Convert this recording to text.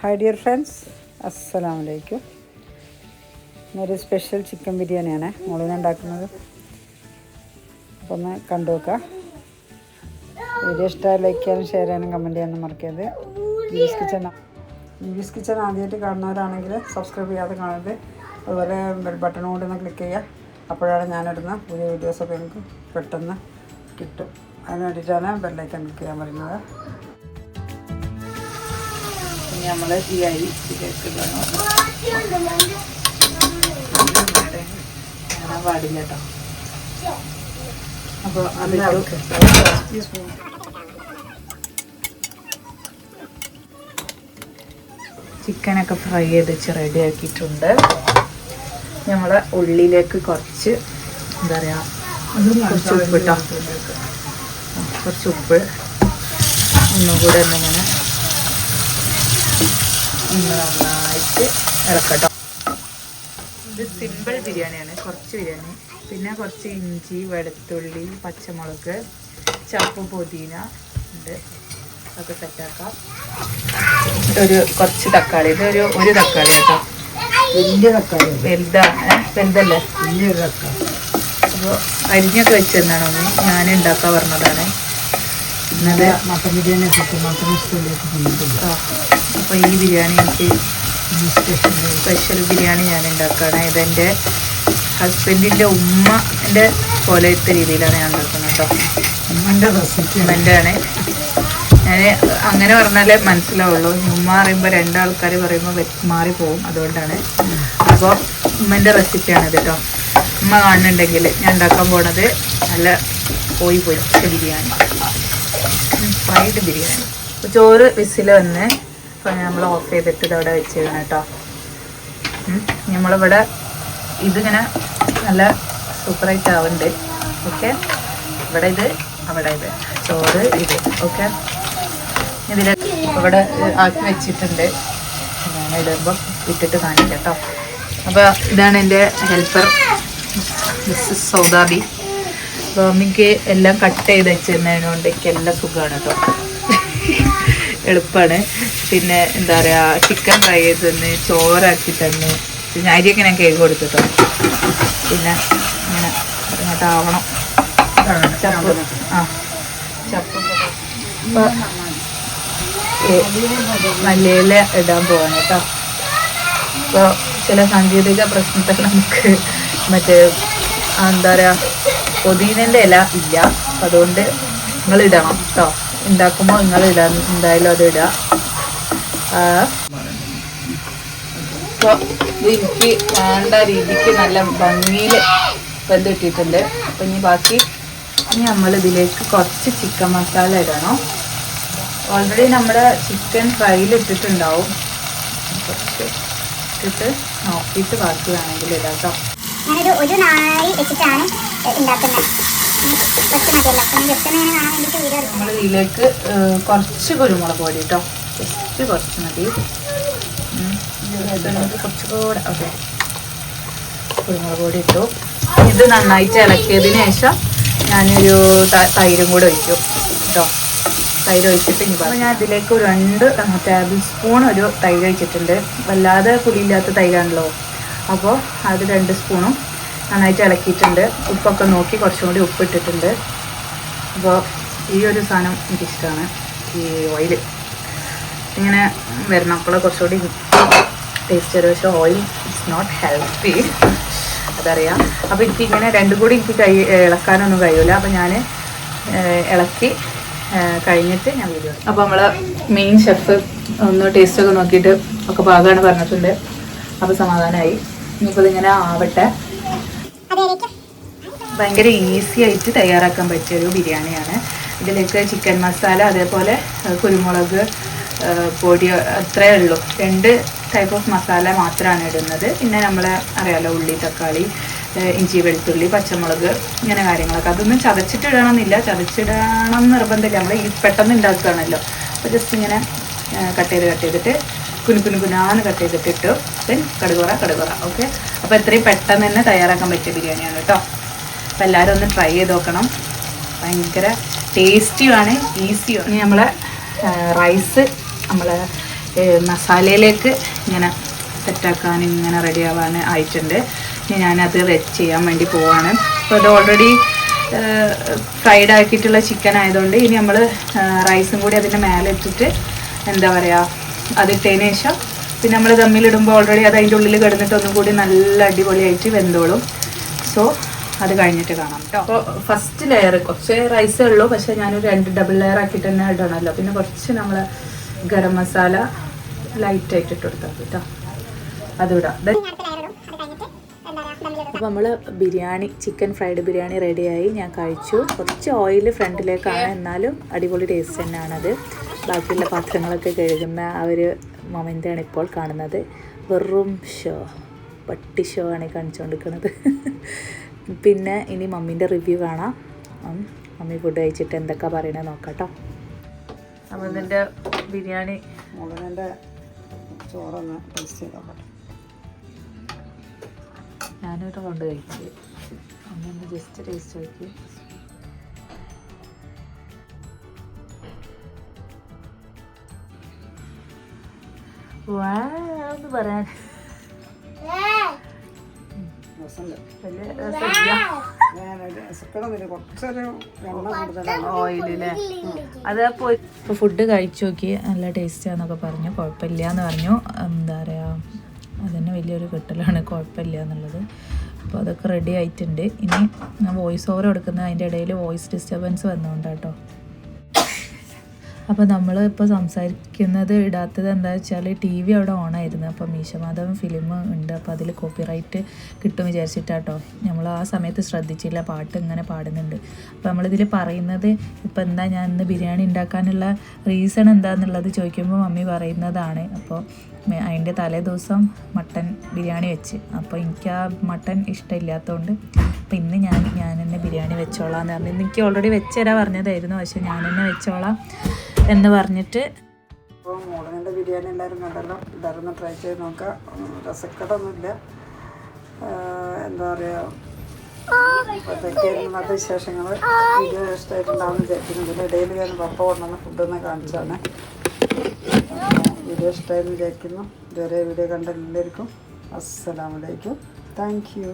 Hi dear friends, അസ്സലാമു അലൈക്കും. ഇന്നൊരു സ്പെഷ്യൽ ചിക്കൻ ബിരിയാണിയാണ് മോളിന് ഉണ്ടാക്കുന്നത്. അപ്പോൾ ഒന്ന് കണ്ടു നോക്കുക. വീഡിയോ ഇഷ്ടമായി ലൈക്ക് ചെയ്യാനും ഷെയർ ചെയ്യാനും കമൻറ്റ് ചെയ്യാനും മറക്കരുത്. ന്യൂസ് കിച്ചൺ ആദ്യമായിട്ട് കാണുന്നവരാണെങ്കിൽ സബ്സ്ക്രൈബ് ചെയ്യാതെ കാണരുത്. അതുപോലെ ബെൽ ബട്ടൺ കൊണ്ട് ഒന്ന് ക്ലിക്ക് ചെയ്യുക. അപ്പോഴാണ് ഞാനിടുന്ന പുതിയ വീഡിയോസൊക്കെ നിങ്ങൾക്ക് പെട്ടെന്ന് കിട്ടും. അതിന് വേണ്ടിയിട്ടാണ് ബെല്ലൈക്കൺ ക്ലിക്ക് ചെയ്യാൻ പറയുന്നത്. നമ്മൾ ഈ അരി കാണാൻ പാടില്ല കേട്ടോ. അപ്പോൾ ചിക്കനൊക്കെ ഫ്രൈ ചെയ്ത് റെഡി ആക്കിയിട്ടുണ്ട്. നമ്മൾ ഉള്ളിലേക്ക് കുറച്ച് എന്താ പറയുക, കുറച്ച് ഉപ്പ് ഇട്ടോ, കുറച്ച് ഉപ്പ് ഒന്നുകൂടെ എന്നിങ്ങനെ നന്നായിട്ട് ഇളക്കട്ടോ. ഇത് സിമ്പിൾ ബിരിയാണിയാണ്, കുറച്ച് ബിരിയാണി. പിന്നെ കുറച്ച് ഇഞ്ചി, വെളുത്തുള്ളി, പച്ചമുളക്, ചപ്പ്, പുതിന ഉണ്ട്, അതൊക്കെ സെറ്റാക്കാം. കുറച്ച് തക്കാളി, ഒരു തക്കാളി കേട്ടോ, വലിയ തക്കാളി, വലുതല്ലേ, വലിയൊരു തക്കാളി. അപ്പോൾ അരിഞ്ഞൊക്കെ വെച്ച് തന്നാണ് ഞാൻ ഉണ്ടാക്കാൻ പറഞ്ഞതാണ്. ഇന്നലെ മട്ടൻ ബിരിയാണി അപ്പോൾ ഈ ബിരിയാണി എനിക്ക് സ്പെഷ്യൽ ബിരിയാണി ഞാൻ ഉണ്ടാക്കുകയാണ്. ഇതെൻ്റെ ഹസ്ബൻഡിൻ്റെ ഉമ്മൻ്റെ പോലത്തെ രീതിയിലാണ് ഞാൻ ഉണ്ടാക്കുന്നത് കേട്ടോ. ഉമ്മൻ്റെ ആണ്. ഞാൻ അങ്ങനെ പറഞ്ഞാലേ മനസ്സിലാവുള്ളൂ. ഉമ്മ പറയുമ്പോൾ രണ്ടാൾക്കാർ പറയുമ്പോൾ മാറിപ്പോവും, അതുകൊണ്ടാണ്. അപ്പോൾ ഉമ്മൻ്റെ റെസിപ്പിയാണിത് കേട്ടോ. ഉമ്മ കാണുന്നുണ്ടെങ്കിൽ ഞാൻ ഉണ്ടാക്കാൻ പോണത് നല്ല കോഴി പൊരിച്ച ബിരിയാണി, ഫ്രൈഡ് ബിരിയാണി. അപ്പോൾ ചോറ് വിസിൽ വന്ന് ഇപ്പോൾ നമ്മൾ ഓഫ് ചെയ്തിട്ട് ഇതവിടെ വെച്ചിരുന്നു കേട്ടോ. നമ്മളിവിടെ ഇതിങ്ങനെ നല്ല സൂപ്പറായിട്ട് ആവുന്നുണ്ട്. ഓക്കെ, ഇവിടെ ഇത്, അവിടെ ഇത്, ചോറ് ഇത്. ഓക്കെ, ഇതിൽ ഇവിടെ ആക്കി വെച്ചിട്ടുണ്ട്. ഞാൻ ഇടുമ്പോൾ ഇട്ടിട്ട് കാണിക്കാം കേട്ടോ. അപ്പോൾ ഇതാണ് എൻ്റെ ഹെൽപ്പർ, മിസ്സസ് സൗദാബി. അപ്പോൾ അമ്മയ്ക്ക് എല്ലാം കട്ട് ചെയ്ത് വെച്ചിരുന്നതിനോണ്ട് എനിക്ക് എല്ലാം സുഖമാണ് കേട്ടോ, എളുപ്പമാണ്. പിന്നെ എന്താ പറയുക, ചിക്കൻ ഫ്രൈ ചെയ്ത് തന്ന്, ചോറാക്കി തന്നു, പിന്നെ അരിയൊക്കെ ഞാൻ കേക്ക് കൊടുത്തിട്ടോ. പിന്നെ ഇങ്ങനെ ഇങ്ങോട്ടാവണം ചപ്പ്. ചപ്പ് ഇപ്പോൾ മല്ലിയില ഇടാൻ പോവാണ് കേട്ടോ. ഇപ്പോൾ ചില സാങ്കേതിക പ്രശ്നത്തിൽ നമുക്ക് മറ്റേ എന്താ പറയുക, പുതിനേൻ്റെ ഇല ഇല്ല. അപ്പം അതുകൊണ്ട് നിങ്ങൾ ഇടണം കേട്ടോ. ഉണ്ടാക്കുമ്പോൾ നിങ്ങൾ ഇടാൻ എന്തായാലും അത് ഇടുക. അപ്പോൾ ഇത് എനിക്ക് വേണ്ട രീതിക്ക് നല്ല ഭംഗിയിൽ വെന്തിട്ടിട്ടുണ്ട്. അപ്പം ഇനി നമ്മളിതിലേക്ക് കുറച്ച് ചിക്കൻ മസാല ഇടണം. ഓൾറെഡി നമ്മുടെ ചിക്കൻ ഫ്രൈയിൽ ഇട്ടിട്ടുണ്ടാവും. കുറച്ച് ഇട്ടിട്ട് നോക്കിയിട്ട് ബാക്കി വേണമെങ്കിൽ ഇടാം കേട്ടോ. ഒരു നായി വെച്ചിട്ടാണ് ഉണ്ടാക്കുന്നത്. നമ്മൾ ഇതിലേക്ക് കുറച്ച് കുരുമുളക് പൊടി കേട്ടോ, ജസ്റ്റ് കുറച്ച് മതി. കുറച്ചുകൂടെ ഓക്കെ, കുരുമുളക് പൊടി ഇട്ടു. ഇത് നന്നായിട്ട് ഇളക്കിയതിന് ശേഷം ഞാനൊരു തൈരും കൂടെ ഒഴിക്കും കേട്ടോ. തൈര് ഒഴിച്ചിട്ട് ഇനി അപ്പോൾ ഞാൻ ഇതിലേക്ക് 2 ടേബിൾ സ്പൂൺ ഒരു തൈര് ഒഴിച്ചിട്ടുണ്ട്. വല്ലാതെ പുളിയില്ലാത്ത തൈരാണല്ലോ, അപ്പോൾ അത് 2 സ്പൂണും നന്നായിട്ട് ഇളക്കിയിട്ടുണ്ട്. ഉപ്പൊക്കെ നോക്കി കുറച്ചും കൂടി ഉപ്പ് ഇട്ടിട്ടുണ്ട്. അപ്പോൾ ഈ ഒരു സാധനം എനിക്കിഷ്ടമാണ്, ഈ ഓയിൽ ഇങ്ങനെ വരണം. അപ്പോൾ കുറച്ചുകൂടി ടേസ്റ്റ് വരും. പക്ഷേ ഓയിൽ ഇറ്റ്സ് നോട്ട് ഹെൽത്തി, അതറിയാം. അപ്പോൾ എനിക്ക് ഇങ്ങനെ രണ്ടും കൂടി എനിക്ക് ഇളക്കാനൊന്നും കഴിയില്ല. അപ്പോൾ ഞാൻ ഇളക്കി കഴിഞ്ഞിട്ട് ഞാൻ വീഡിയോ. അപ്പോൾ നമ്മൾ മെയിൻ ഷെഫ് ഒന്ന് ടേസ്റ്റൊക്കെ നോക്കിയിട്ട് ഒക്കെ പാകമാണ് പറഞ്ഞിട്ടുണ്ട്. അപ്പോൾ സമാധാനമായി. ഇനിയിപ്പോൾ ഇതിങ്ങനെ ആവട്ടെ. ഭയങ്കര ഈസി ആയിട്ട് തയ്യാറാക്കാൻ പറ്റിയൊരു ബിരിയാണിയാണ്. ഇതിലേക്ക് ചിക്കൻ മസാല, അതേപോലെ കുരുമുളക് പൊടി, അത്രയേ ഉള്ളൂ. 2 ടൈപ്പ് ഓഫ് മസാല മാത്രമാണ് ഇടുന്നത്. പിന്നെ നമ്മൾ അറിയാലോ, ഉള്ളി, തക്കാളി, ഇഞ്ചി, വെളുത്തുള്ളി, പച്ചമുളക്, ഇങ്ങനെ കാര്യങ്ങളൊക്കെ. അതൊന്നും ചതച്ചിട്ടിടണമെന്നില്ല, ചതച്ചിടണം നിർബന്ധമില്ല. നമ്മൾ ഈ പെട്ടെന്ന് ഉണ്ടാക്കുകയാണല്ലോ. അപ്പോൾ ജസ്റ്റ് ഇങ്ങനെ കട്ട് ചെയ്തിട്ട് കുനാന്ന് കട്ട് ചെയ്തിട്ടിട്ടു. ദെൻ കടുകുറ. ഓക്കെ, അപ്പോൾ ഇത്രയും പെട്ടെന്ന് തന്നെ തയ്യാറാക്കാൻ പറ്റിയ ബിരിയാണിയാണ് കേട്ടോ. അപ്പോൾ എല്ലാവരും ഒന്ന് ട്രൈ ചെയ്ത് നോക്കണം. ഭയങ്കര ടേസ്റ്റിയുമാണ്, ഈസിയാണ്. ഇനി നമ്മളെ റൈസ് നമ്മൾ മസാലയിലേക്ക് ഇങ്ങനെ സെറ്റാക്കാൻ ഇങ്ങനെ റെഡി ആവാൻ ആയിട്ടുണ്ട്. ഇനി ഞാനത് ചെയ്യാൻ വേണ്ടി പോവാണ്. അപ്പോൾ അത് ഓൾറെഡി ഫ്രൈഡ് ആക്കിയിട്ടുള്ള ചിക്കൻ ആയതുകൊണ്ട് ഇനി നമ്മൾ റൈസും കൂടി അതിൻ്റെ മേലെ ഇട്ടിട്ട് എന്താ പറയുക അതിട്ടതിന് ശേഷം പിന്നെ നമ്മൾ ദമ്മിലിടുമ്പോൾ ഓൾറെഡി അത് അതിൻ്റെ ഉള്ളിൽ കിടന്നിട്ട് ഒന്നും കൂടി നല്ല അടിപൊളിയായിട്ട് വെന്തോളും. സോ അത് കഴിഞ്ഞിട്ട് കാണാം കേട്ടോ. അപ്പോൾ ഫസ്റ്റ് ലെയർ കുറച്ച് റൈസേ ഉള്ളൂ, പക്ഷേ ഞാനൊരു 2 ഡബിൾ ലെയർ ആക്കിയിട്ട് തന്നെ ഇടണമല്ലോ. പിന്നെ കുറച്ച് നമ്മൾ ഗരം മസാല ലൈറ്റായിട്ട് ഇട്ട് കൊടുത്താൽ കേട്ടോ, അതിടാം. അപ്പോൾ നമ്മൾ ബിരിയാണി ചിക്കൻ ഫ്രൈഡ് ബിരിയാണി റെഡിയായി. ഞാൻ കഴിച്ചു. കുറച്ച് ഓയിൽ ഫ്രണ്ടിലേക്കാണ്, എന്നാലും അടിപൊളി ടേസ്റ്റ് തന്നെയാണത്. ബാക്കിയുള്ള പാത്രങ്ങളൊക്കെ കഴുകുന്ന ആ ഒരു മൊമെൻ്റാണ് ഇപ്പോൾ കാണുന്നത്. വെറും ഷോ, പട്ടി ഷോ ആണ് കാണിച്ചുകൊണ്ടിരിക്കുന്നത്. പിന്നെ ഇനി മമ്മീൻ്റെ റിവ്യൂ കാണാം. മമ്മി ഫുഡ് കഴിച്ചിട്ട് എന്തൊക്കെ പറയണത് നോക്കാം കേട്ടോ. അപ്പോൾ ഇതിൻ്റെ ബിരിയാണി മുളകിൻ്റെ ചോറൊന്ന് ടേസ്റ്റ് ചെയ്ത് നോക്കട്ടെ. ഞാനൊരു കൊണ്ട് കഴിച്ച് അങ്ങനെ ജസ്റ്റ് ടേസ്റ്റ് നോക്കി. ഒന്ന് പറയാൻ ഓയിലല്ലേ അത് പോയി. ഇപ്പോൾ ഫുഡ് കഴിച്ചു നോക്കി, നല്ല ടേസ്റ്റാന്നൊക്കെ പറഞ്ഞു, കുഴപ്പമില്ല എന്ന് പറഞ്ഞു. എന്താ പറയുക, അതന്നെ വലിയൊരു കിട്ടലാണ്, കുഴപ്പമില്ല എന്നുള്ളത്. അപ്പോൾ അതൊക്കെ റെഡി ആയിട്ടുണ്ട്. ഇനി ഞാൻ വോയിസ് ഓവർ കൊടുക്കുന്നത് അതിൻ്റെ ഇടയിൽ വോയിസ് ഡിസ്റ്റർബൻസ് വന്നുകൊണ്ടാട്ടോ. അപ്പോൾ നമ്മൾ ഇപ്പോൾ സംസാരിക്കുന്നത് ഇടാത്തത് എന്താ വെച്ചാൽ TV അവിടെ ഓണായിരുന്നു. അപ്പോൾ മീശമാധവൻ ഫിലിം ഉണ്ട്, അപ്പോൾ അതിൽ കോപ്പിറൈറ്റ് കിട്ടും വിചാരിച്ചിട്ടാട്ടോ. നമ്മൾ ആ സമയത്ത് ശ്രദ്ധിച്ചില്ല, പാട്ട് ഇങ്ങനെ പാടുന്നുണ്ട്. അപ്പോൾ നമ്മളിതിൽ പറയുന്നത് ഇപ്പോൾ എന്താ ഞാൻ ഇന്ന് ബിരിയാണി ഉണ്ടാക്കാനുള്ള റീസൺ എന്താണെന്നുള്ളത് ചോദിക്കുമ്പോൾ മമ്മി പറയുന്നതാണ്. അപ്പോൾ അതിൻ്റെ തലേ ദിവസം മട്ടൻ ബിരിയാണി വെച്ച്, അപ്പോൾ എനിക്ക് ആ മട്ടൻ ഇഷ്ടമില്ലാത്തതുകൊണ്ട് അപ്പോൾ ഇന്ന് ഞാൻ തന്നെ ബിരിയാണി വെച്ചോളാം എന്ന് പറഞ്ഞു. എനിക്ക് ഓൾറെഡി വെച്ചുതരാൻ പറഞ്ഞതായിരുന്നു, പക്ഷെ ഞാൻ തന്നെ വെച്ചോളാം എന്ന് പറഞ്ഞിട്ട്. അപ്പോൾ മുളകിൻ്റെ ബിരിയാണി എല്ലാവരും കണ്ടല്ലോ, എല്ലാവരും ഒന്ന് ട്രൈ ചെയ്ത് നോക്കാം. രസക്കടൊന്നുമില്ല, എന്താ പറയുക, ഇപ്പോഴത്തേക്കായിരുന്നു മറ്റു വിശേഷങ്ങൾ. വീഡിയോ ഇഷ്ടമായിട്ടുണ്ടാവുമെന്ന് വിചാരിക്കുന്നു. ഇതിൻ്റെ ഇടയിൽ ഞാൻ പപ്പ കൊണ്ടുവന്ന ഫുഡൊന്ന് കാണിച്ചാണ്. വീഡിയോ ഇഷ്ടമായെന്ന് വിചാരിക്കുന്നു. ഇതുവരെ വീഡിയോ കണ്ട എല്ലാവർക്കും അസ്സലാമു അലൈക്കും. Thank you.